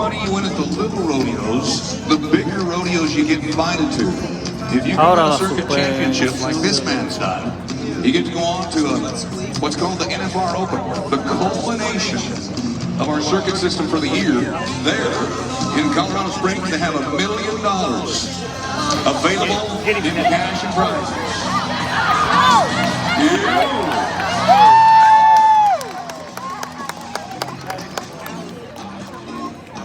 money you win at the little rodeos, the bigger rodeos you get invited to. If you win a circuit championship like this man's done, you get to go on to what's called the NFR Open, the culmination of our circuit system for the year. There in Colorado Springs, they have $1 million available in cash and prizes. Yeah.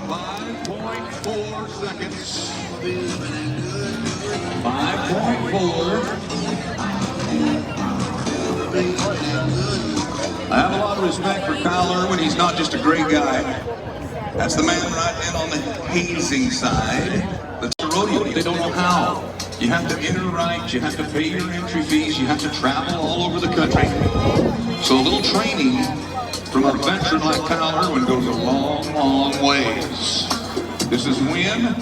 5.4 seconds. 5.4. I have a lot of respect for Kyle Irwin. He's not just a great guy. That's the man right in on the hazing side. That's the rodeo. They don't know how. You have to enter right. You have to pay your entry fees. You have to travel all over the country. So a little training from a veteran like Kyle Irwin goes a long, long ways. This is Win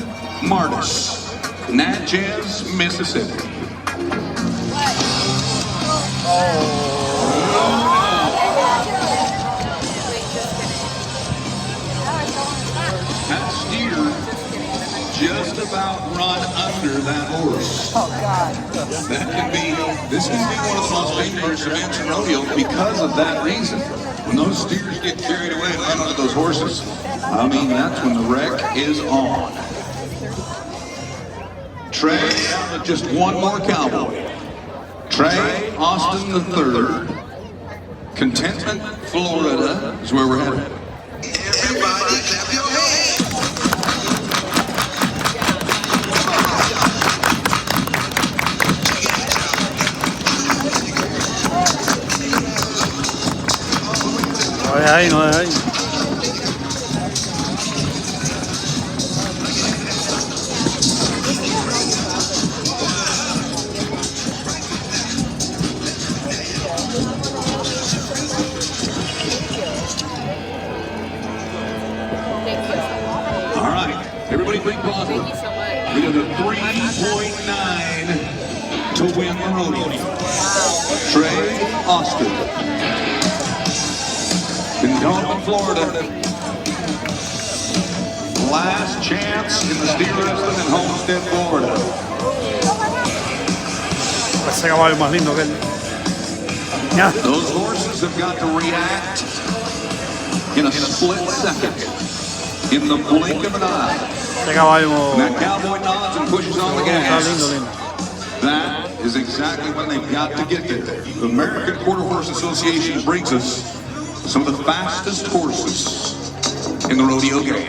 Martis, Natchez, Mississippi. That steer just about run under that horse. Oh God! This can be one of the most dangerous events in rodeo because of that reason. When those steers get carried away and run under those horses, I mean, that's when the wreck is on. Trey, just one more cowboy. Trey Austin III. Contentment, Florida is where we're headed. Everybody clap your hands. No es ahí, no es ahí. All right, everybody think positive. Thank you so much. We got a 3.9 to win the rodeo. Trey Austin. Contentment, Florida. Last chance in the steer wrestling in Homestead, Florida. Ese caballo más lindo que él. Ya. Those horses have got to react in a split second, in the blink of an eye. Ese caballo. And that cowboy nods and pushes on the gas. Lindo, lindo. That is exactly when they've got to get there. The American Quarter Horse Association brings us some of the fastest horses in the rodeo game.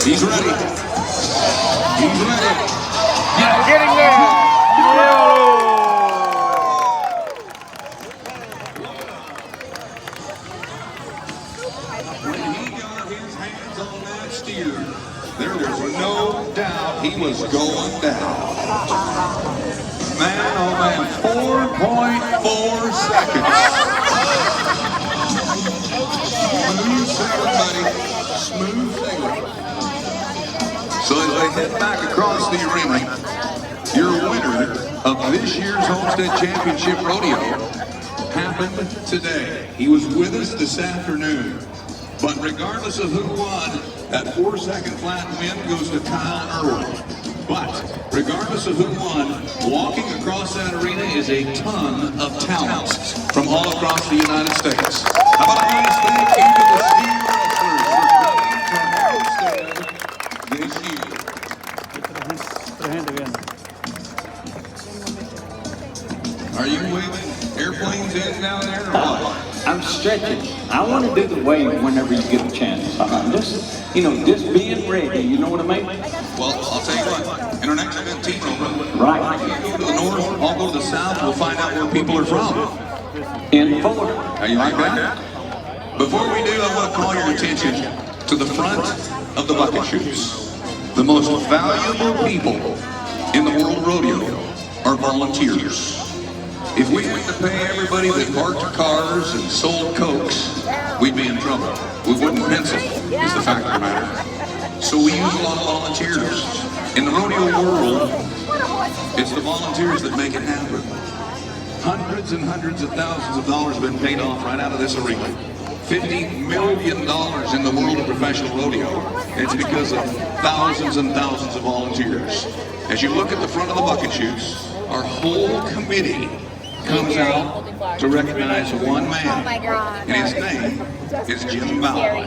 He's ready. He's ready. Yeah, getting there. When he got his hands on that steer, there was no doubt he was going down. Man, oh man, 4.4 seconds. Smooth sailing, buddy. Smooth sailing. So as they head back across the arena, your winner of this year's Homestead Championship Rodeo happened today. He was with us this afternoon. But regardless of who won, that 4-second flat win goes to Kyle Irwin. But regardless of who won, walking across that arena is a ton of talent from all across the United States. How about a nice thank you to the steer wrestlers for coming to Homestead this year. Are you waving airplanes in down there or what? I'm stretching. I want to do the wave whenever you get a chance. Just being ready, you know what I mean? Well, I'll tell you what, in our next event, team room, Right. you go to the north, I'll go to the south, we'll find out where people are from. In Florida. Are you like that? Before we do, I want to call your attention to the front of the bucket chutes. The most valuable people in the world rodeo are volunteers. If we had to pay everybody that parked cars and sold Cokes, we'd be in trouble. We wouldn't pencil, is the fact of the matter. So we use a lot of volunteers. In the rodeo world, it's the volunteers that make it happen. Hundreds and hundreds of thousands of dollars have been paid off right out of this arena. $50 million in the world of professional rodeo. It's because of thousands and thousands of volunteers. As you look at the front of the bucket chutes, our whole committee comes out to recognize one man, and his name is Jim Bauer.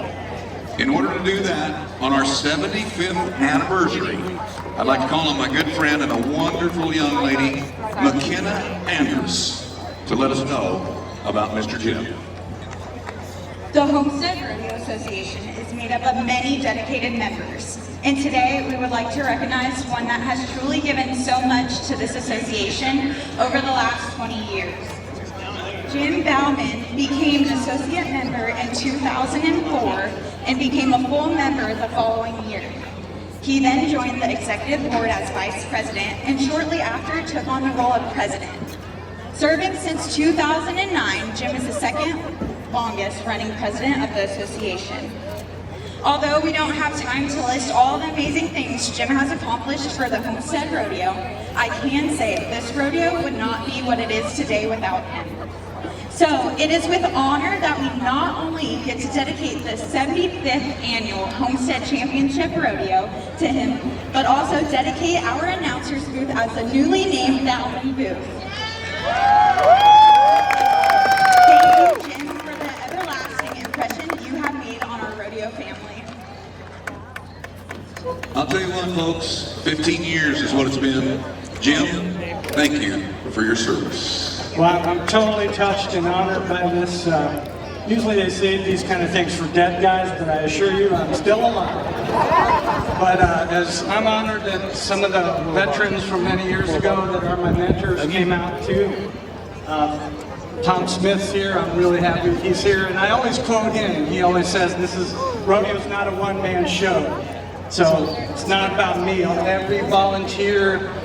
In order to do that, on our 75th anniversary, I'd like to call on my good friend and a wonderful young lady, McKenna Andrews, to let us know about Mr. Jim. The Homestead Rodeo Association is made up of many dedicated members, and today we would like to recognize one that has truly given so much to this association over the last 20 years. Jim Bauman became an associate member in 2004 and became a full member the following year. He then joined the executive board as vice president and shortly after took on the role of president. Serving since 2009, Jim is the second longest running president of the association. Although we don't have time to list all the amazing things Jim has accomplished for the Homestead Rodeo, I can say this rodeo would not be what it is today without him. So it is with honor that we not only get to dedicate the 75th annual Homestead Championship Rodeo to him, but also dedicate our announcer's booth as the newly named Bauman booth. Thank you, Jim, for the everlasting impression you have made on our rodeo family. I'll tell you what, folks, 15 years is what it's been. Jim, thank you for your service. Well, I'm totally touched and honored by this. Usually they say these kind of things for dead guys, but I assure you I'm still alive. But as I'm honored that some of the veterans from many years ago that are my mentors came out too. Tom Smith's here, I'm really happy he's here, and I always quote him. He always says, rodeo's not a one-man show. So it's not about me. Every volunteer